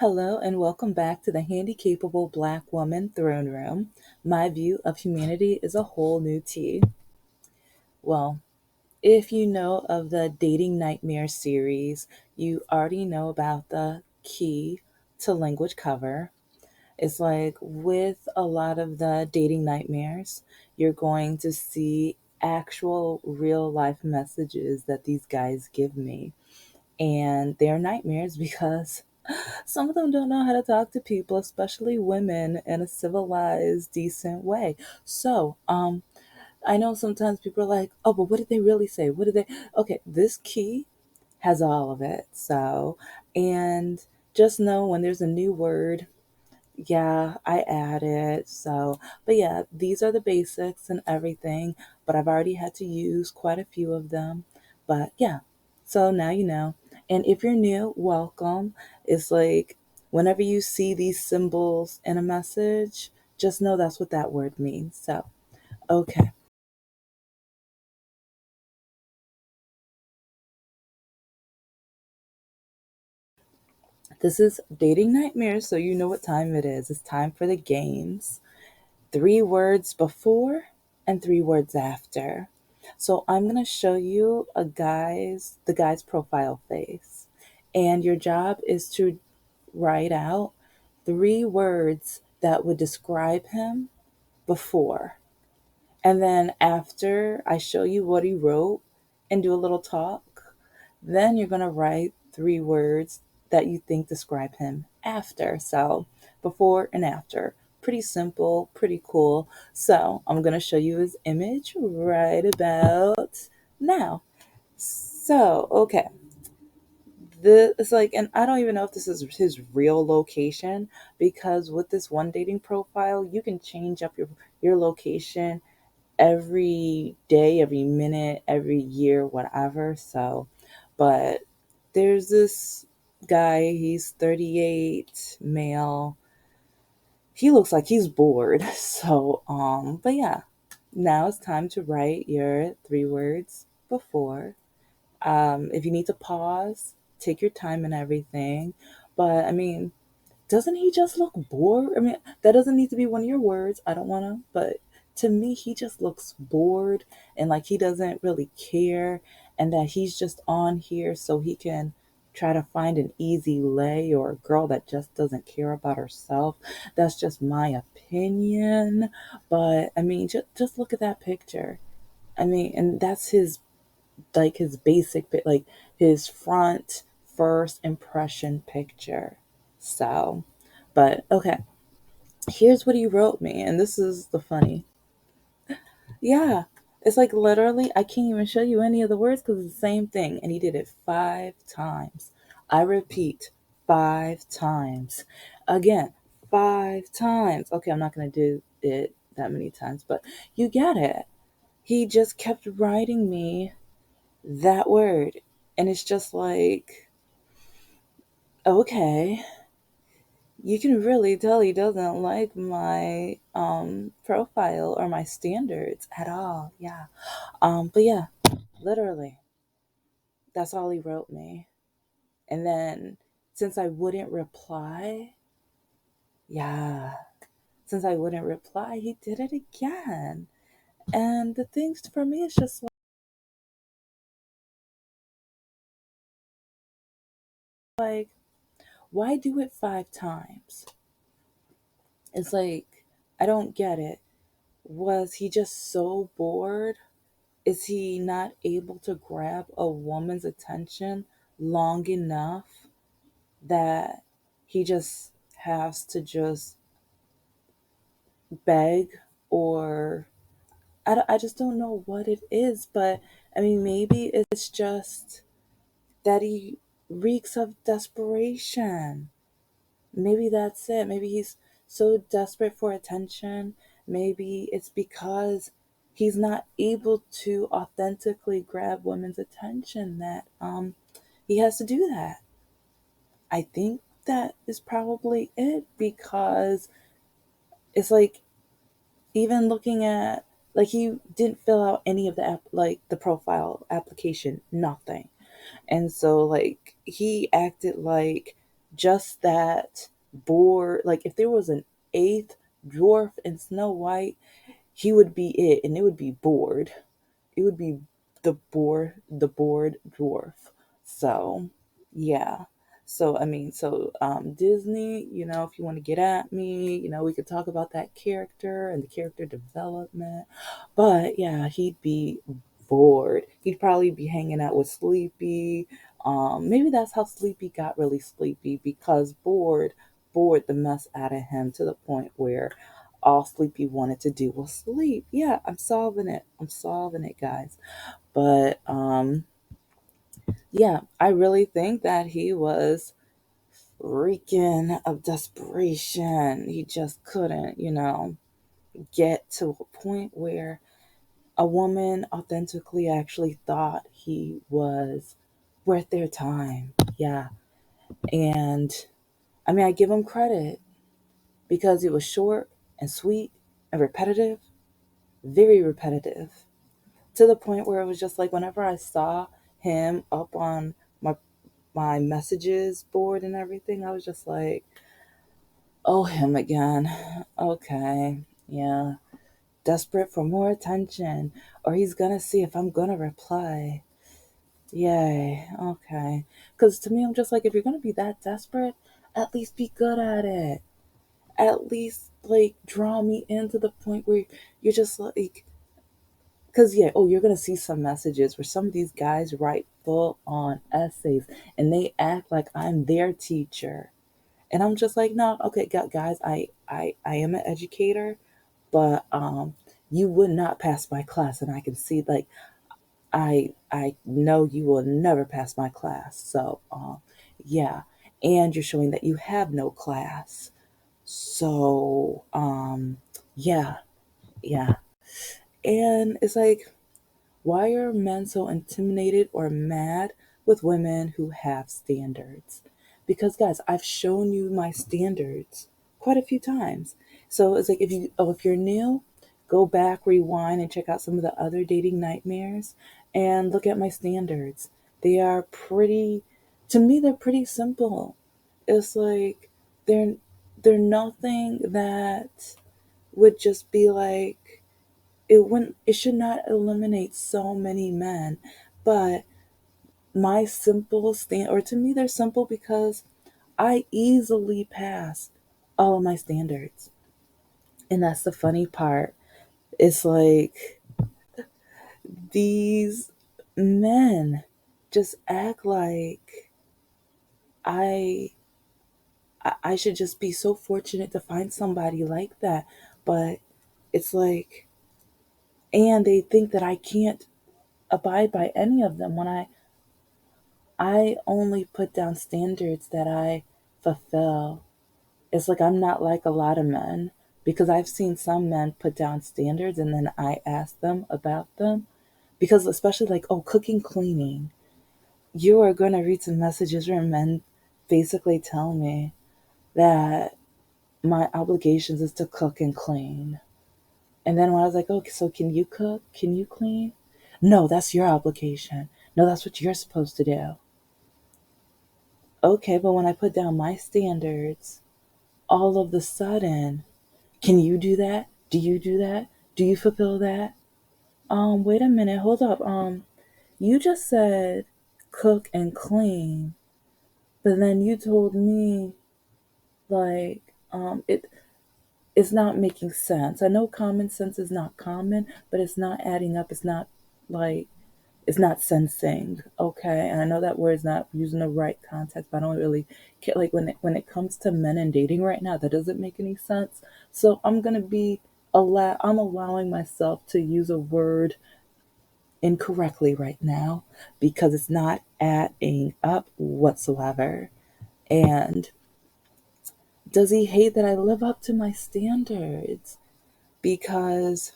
Hello and welcome back to the Handy Capable Black Woman Throne Room. My view of humanity is a whole new tea. Well, if you know of the Dating Nightmare series, you already know about the key to language cover. It's like with a lot of the dating nightmares, you're going to see actual real life messages that these guys give me. And they're nightmares because some of them don't know how to talk to people, especially women, in a civilized, decent way. So, I know sometimes people are like, oh, but what did they really say? What did they? Okay, this key has all of it. And just know when there's a new word, yeah, I add it. But yeah, these are the basics and everything. But I've already had to use quite a few of them. But yeah, so now you know. And if you're new, welcome. It's like whenever you see these symbols in a message, just know that's what that word means. So, okay. This is Dating Nightmares, so you know what time it is. It's time for the games. 3 words before and 3 words after. So I'm going to show you the guy's profile face. And your job is to write out 3 words that would describe him before. And then after I show you what he wrote and do a little talk, then you're going to write 3 words that you think describe him after. So before and after. Pretty simple, pretty cool. So I'm going to show you his image right about now. So, okay. It's like, and I don't even know if this is his real location because with this one dating profile, you can change up your location every day, every minute, every year, whatever. But there's this guy, he's 38, male. He looks like he's bored. But yeah, now it's time to write your 3 words before. If you need to pause, take your time and everything. But I mean, doesn't he just look bored? I mean, that doesn't need to be one of your words. I don't want to, but to me, he just looks bored and like he doesn't really care, and that he's just on here so he can try to find an easy lay or a girl that just doesn't care about herself. That's just my opinion. But I mean, just look at that picture. I mean, and that's his basic like his front first impression picture. So, but okay, here's what he wrote me, and this is the funny. Yeah, it's like literally I can't even show you any of the words because it's the same thing, and he did it 5 times. I repeat, 5 times. Again, 5 times. Okay, I'm not gonna do it that many times, but you get it. He just kept writing me that word. And it's just like, okay, you can really tell he doesn't like my profile or my standards at all. Yeah. But yeah, literally, that's all he wrote me. And then since I wouldn't reply, yeah, since I wouldn't reply, he did it again. And the things for me is just like, why do it 5 times? It's like, I don't get it. Was he just so bored? Is he not able to grab a woman's attention long enough that he just has to just beg? Or I just don't know what it is, but I mean, maybe it's just that he reeks of desperation. Maybe that's it. Maybe he's so desperate for attention. Maybe it's because he's not able to authentically grab women's attention that he has to do that. I think that is probably it because it's like even looking at like he didn't fill out any of the like the profile application, nothing. And so like he acted like just that Bword, like if there was an eighth dwarf in Snow White, he would be it, and it would be Bword. It would be the Bword dwarf. So yeah. So I mean, Disney, if you want to get at me, we could talk about that character and the character development. But yeah, he'd be bored. He'd probably be hanging out with Sleepy. Maybe that's how Sleepy got really sleepy, because bored the mess out of him to the point where all Sleepy wanted to do was sleep. Yeah, I'm solving it. I'm solving it, guys. But yeah, I really think that he was reeking of desperation. He just couldn't, get to a point where a woman authentically actually thought he was worth their time. Yeah. And I mean, I give him credit because it was short and sweet and repetitive, very repetitive, to the point where it was just like whenever I saw him up on my messages board and everything, I was just like, oh, him again. Okay. Yeah. Desperate for more attention, or he's gonna see if I'm gonna reply. Yay. Okay. Because to me, I'm just like, if you're gonna be that desperate, at least be good at it. At least, like, draw me into the point where you're just like, because, yeah, oh, you're going to see some messages where some of these guys write full on essays and they act like I'm their teacher. And I'm just like, no, okay, guys, I am an educator, but you would not pass my class. And I can see, like, I know you will never pass my class. So, yeah. And you're showing that you have no class. So, yeah, yeah. And it's like, why are men so intimidated or mad with women who have standards? Because guys, I've shown you my standards quite a few times. So it's like, if you're new, go back, rewind, and check out some of the other dating nightmares and look at my standards. They are pretty, to me, they're pretty simple. It's like they're they're nothing that would just be like, it should not eliminate so many men. But my simple stand, or to me they're simple because I easily pass all of my standards. And that's the funny part. It's like these men just act like I I should just be so fortunate to find somebody like that. But it's like, and they think that I can't abide by any of them when I only put down standards that I fulfill. It's like I'm not like a lot of men, because I've seen some men put down standards and then I ask them about them. Because, especially like, oh, cooking, cleaning, you are going to read some messages where men basically tell me that my obligations is to cook and clean. And then when I was like, okay, so can you cook? Can you clean? No, that's your obligation. No, that's what you're supposed to do. Okay, but when I put down my standards, all of the sudden, can you do that? Do you do that? Do you fulfill that? Wait a minute, hold up. You just said cook and clean, but then you told me, like, it's not making sense. I know common sense is not common, but it's not adding up. It's not like, it's not sensing. Okay, and I know that word's not using the right context, but I don't really care. Like, when it comes to men and dating right now, that doesn't make any sense. So I'm allowing myself to use a word incorrectly right now because it's not adding up whatsoever. And does he hate that I live up to my standards? Because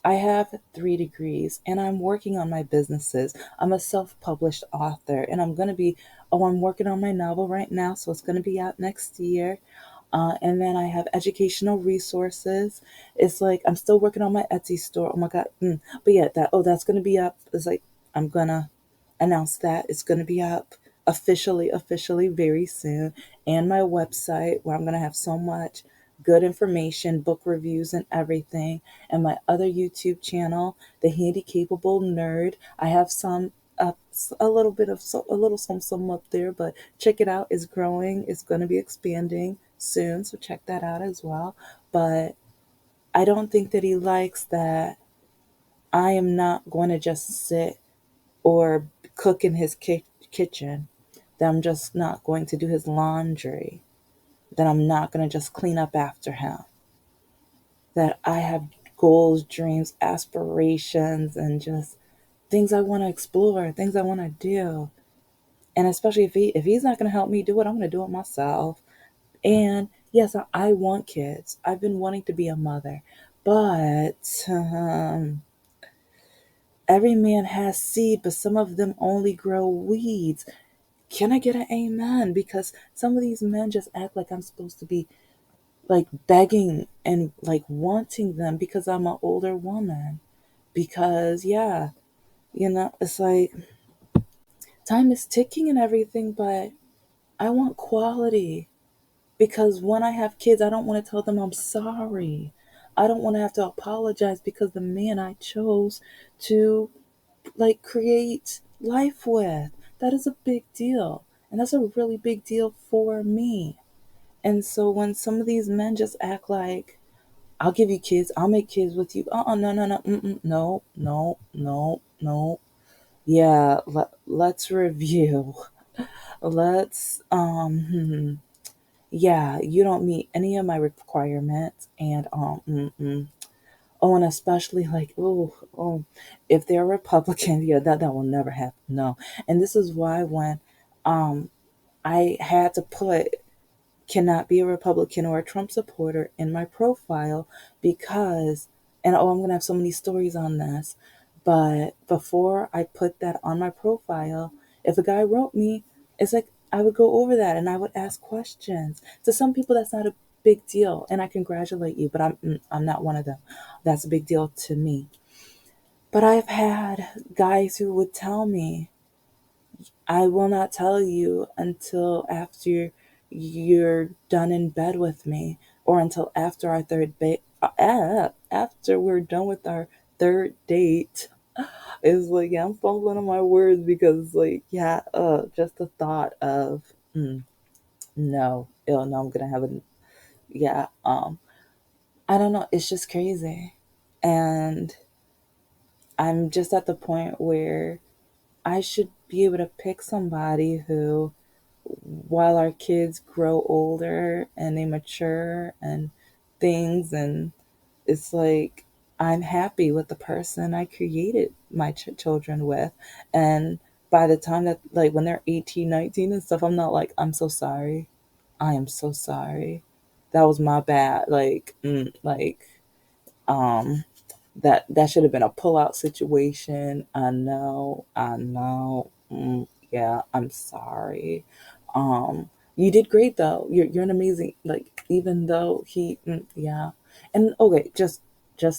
I have 3 degrees and I'm working on my businesses. I'm a self published author and I'm working on my novel right now, so it's going to be out next year. And then I have educational resources. It's like I'm still working on my Etsy store. Oh my God. But yeah, that's going to be up. It's like I'm going to announce that it's going to be up officially very soon, and my website where I'm going to have so much good information, book reviews, and everything, and my other YouTube channel, The Handy Capable Nerd. I have some up, a little bit of a little some up there, but check it out. It's growing. It's going to be expanding soon, so check that out as well. But I don't think that he likes that I am not going to just sit or cook in his kitchen, that I'm just not going to do his laundry, that I'm not going to just clean up after him, that I have goals, dreams, aspirations, and just things I want to explore, things I want to do. And especially if he's not going to help me do it, I'm going to do it myself. And yes, I want kids. I've been wanting to be a mother, but every man has seed, but some of them only grow weeds. Can I get an amen? Because some of these men just act like I'm supposed to be like begging and like wanting them because I'm an older woman. Because, yeah, it's like time is ticking and everything, but I want quality. Because when I have kids, I don't want to tell them I'm sorry. I don't want to have to apologize because the man I chose to like create life with. That is a big deal. And that's a really big deal for me. And so when some of these men just act like, I'll give you kids, I'll make kids with you. No, no, no, no, no, no, no. Yeah, let's review. Let's, yeah, you don't meet any of my requirements. And, oh, and especially like, if they're Republican, yeah, that will never happen. No. And this is why when I had to put cannot be a Republican or a Trump supporter in my profile because, and I'm going to have so many stories on this, but before I put that on my profile, if a guy wrote me, it's like I would go over that and I would ask questions. To some people, that's not a big deal, and I congratulate you, but I'm not one of them. That's a big deal to me. But I've had guys who would tell me, I will not tell you until after you're done in bed with me, or until after our after we're done with our third date. It's like, yeah, I'm fumbling on my words because, like, yeah, just the thought of, no, no, I'm gonna have a, yeah, I don't know, it's just crazy, and I'm just at the point where I should be able to pick somebody who, while our kids grow older and they mature and things, and it's like I'm happy with the person I created my children with. And by the time that, like, when they're 18, 19 and stuff, I'm not like, I'm so sorry, I am so sorry, that was my bad, like, um that should have been a pull-out situation. I know. Yeah, I'm sorry. You did great though. You're an amazing, like, even though yeah. And okay, just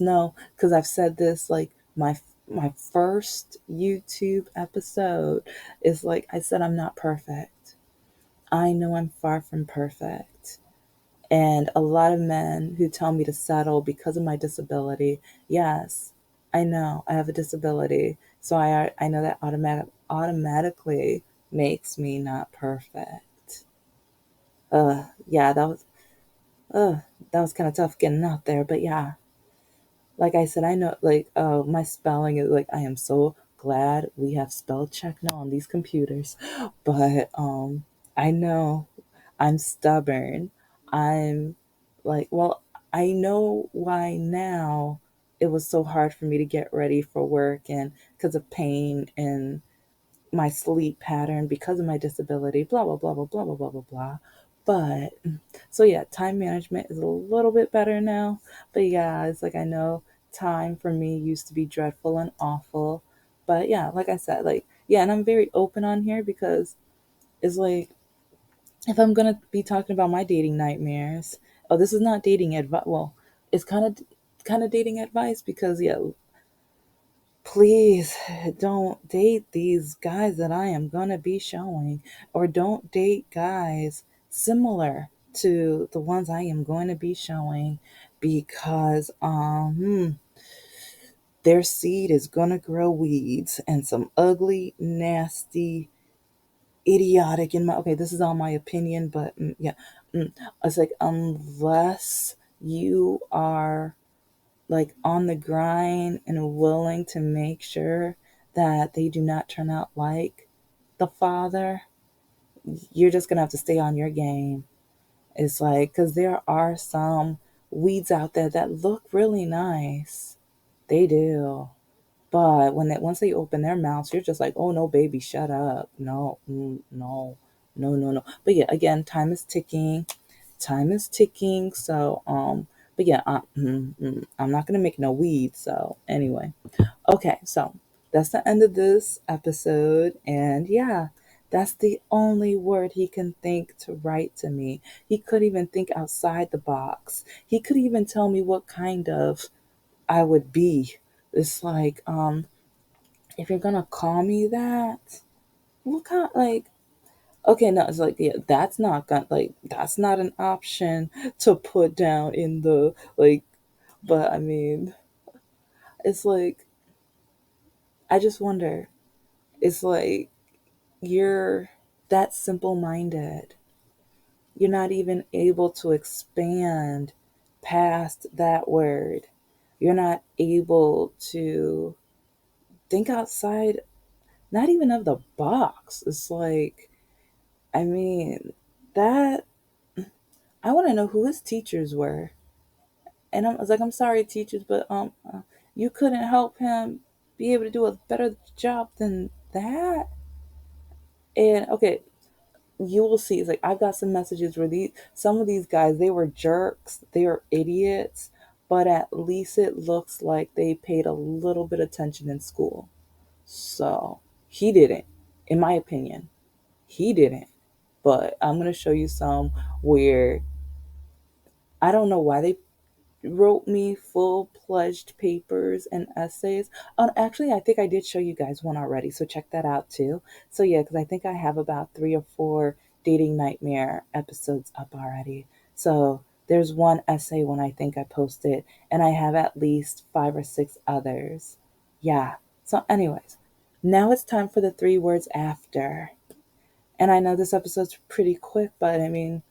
know, because I've said this, like, my first YouTube episode is like I said, I'm not perfect. I know I'm far from perfect. And a lot of men who tell me to settle because of my disability, yes, I know I have a disability. So I know that automatically makes me not perfect. Yeah, uh, that was kind of tough getting out there, but yeah, like I said, I know, like, my spelling is like, I am so glad we have spell check now on these computers. But I know I'm stubborn. I'm like, well, I know why now it was so hard for me to get ready for work, and because of pain and my sleep pattern because of my disability, blah, blah, blah, blah, blah, blah, blah, blah, blah. But so yeah, time management is a little bit better now. But yeah, it's like I know time for me used to be dreadful and awful. But yeah, like I said, like, yeah, and I'm very open on here because it's like, if I'm gonna be talking about my dating nightmares, oh, this is not dating advice. Well, it's kind of dating advice because, yeah, please don't date these guys that I am going to be showing, or don't date guys similar to the ones I am going to be showing, because their seed is going to grow weeds and some ugly, nasty, idiotic in my, okay, this is all my opinion, but yeah, it's like, unless you are like on the grind and willing to make sure that they do not turn out like the father, you're just gonna have to stay on your game. It's like, because there are some weeds out there that look really nice, they do, but once they open their mouths, you're just like, oh no, baby, shut up, no, no, no, no, no. But yeah, again, time is ticking, time is ticking. So but yeah, I'm not gonna make no weed. So anyway, okay, so that's the end of this episode, and yeah, that's the only word he can think to write to me. He could even think outside the box. He could even tell me what kind of I would be. It's like, if you're gonna call me that, what kind, like, okay, no, it's like, yeah, that's not gonna, like, that's not an option to put down in the, like, but I mean, it's like, I just wonder, it's like, you're that simple minded. You're not even able to expand past that word. You're not able to think outside, not even of the box. It's like, I mean, that, I want to know who his teachers were. And I was like, I'm sorry, teachers, but you couldn't help him be able to do a better job than that. And okay, you will see. It's like, I've got some messages where these some of these guys, they were jerks, they are idiots, but at least it looks like they paid a little bit of attention in school. So he didn't, in my opinion. He didn't. But I'm gonna show you some where I don't know why they wrote me full-pledged papers and essays. Actually, I think I did show you guys one already, so check that out too. So yeah, because I think I have about 3 or 4 dating nightmare episodes up already. So there's one essay one I think I posted, and I have at least 5 or 6 others. Yeah. So, anyways, now it's time for the 3 words after. And I know this episode's pretty quick, but I mean,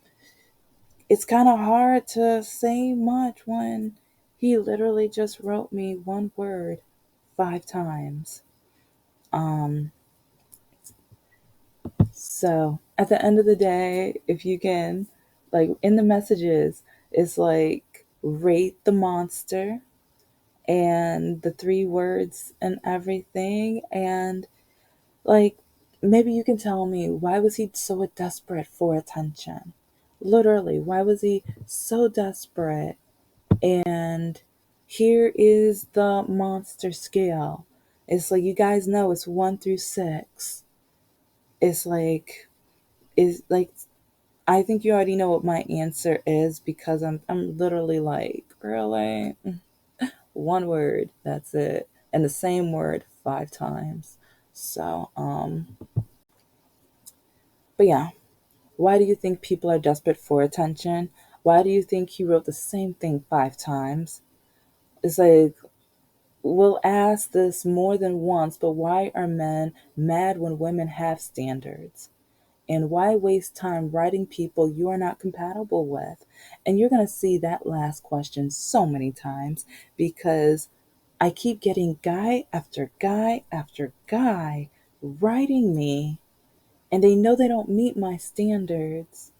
it's kind of hard to say much when he literally just wrote me one word 5 times. Um, so at the end of the day, if you can, like in the messages, it's like rate the monster and the 3 words and everything. And like, maybe you can tell me, why was he so desperate for attention? Literally, why was he so desperate? And here is the monster scale. It's like, you guys know it's 1 through 6. It's like, is like, I think you already know what my answer is, because I'm literally like, really? One word, that's it. And the same word 5 times. So, but yeah. Why do you think people are desperate for attention? Why do you think he wrote the same thing 5 times? It's like, we'll ask this more than once, but why are men mad when women have standards? And why waste time writing people you are not compatible with? And you're going to see that last question so many times, because I keep getting guy after guy after guy writing me, and they know they don't meet my standards,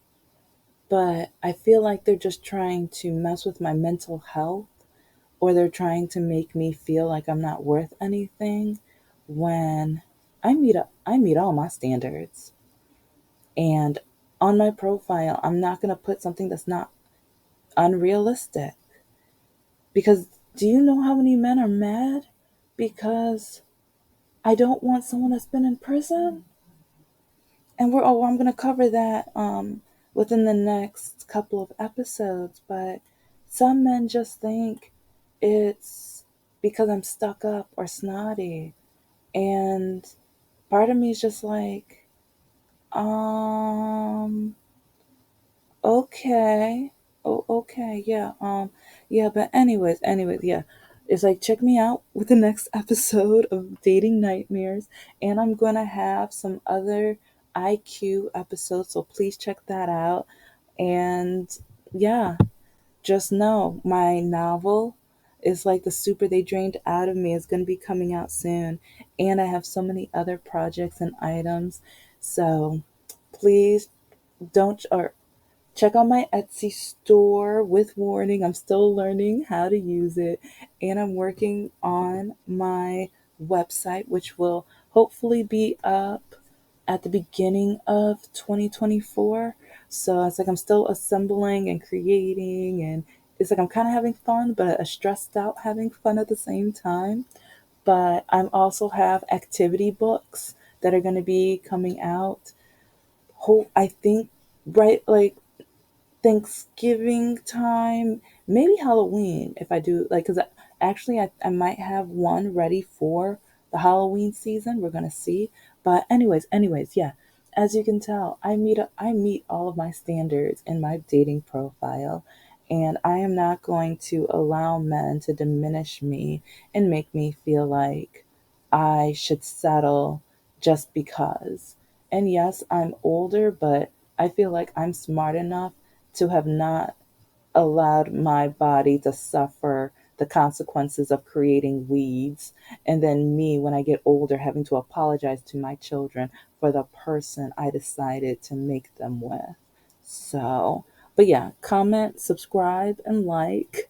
but I feel like they're just trying to mess with my mental health, or they're trying to make me feel like I'm not worth anything, when I meet all my standards. And on my profile, I'm not going to put something that's not unrealistic, because do you know how many men are mad because I don't want someone that's been in prison? And I'm going to cover that within the next couple of episodes, but some men just think it's because I'm stuck up or snotty. And part of me is just like, um, okay. Oh, okay, yeah. Yeah, but anyways, yeah. It's like check me out with the next episode of Dating Nightmares, and I'm gonna have some other IQ episodes, so please check that out. And yeah, just know my novel is like the super they drained out of me is gonna be coming out soon, and I have so many other projects and items. So please don't or check out my Etsy store with warning. I'm still learning how to use it, and I'm working on my website, which will hopefully be up at the beginning of 2024. So it's like I'm still assembling and creating, and it's like I'm kind of having fun, but stressed out having fun at the same time. But I'm also have activity books that are going to be coming out. Hope I think right like Thanksgiving time, maybe Halloween if I do like because actually I might have one ready for the Halloween season. We're gonna see. But anyways, yeah. As you can tell, I meet all of my standards in my dating profile, and I am not going to allow men to diminish me and make me feel like I should settle just because. And yes, I'm older, but I feel like I'm smart enough to have not allowed my body to suffer the consequences of creating weeds, and then me when I get older having to apologize to my children for the person I decided to make them with. So, but yeah, comment, subscribe, and like.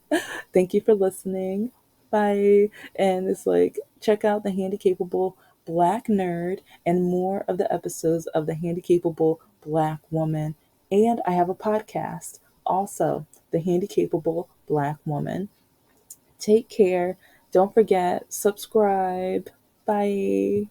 Thank you for listening. Bye. And it's like, check out the Handy Capable Black Nerd and more of the episodes of the Handy Capable Black Woman. And I have a podcast also, the Handy Capable Black Woman. Take care. Don't forget, subscribe. Bye.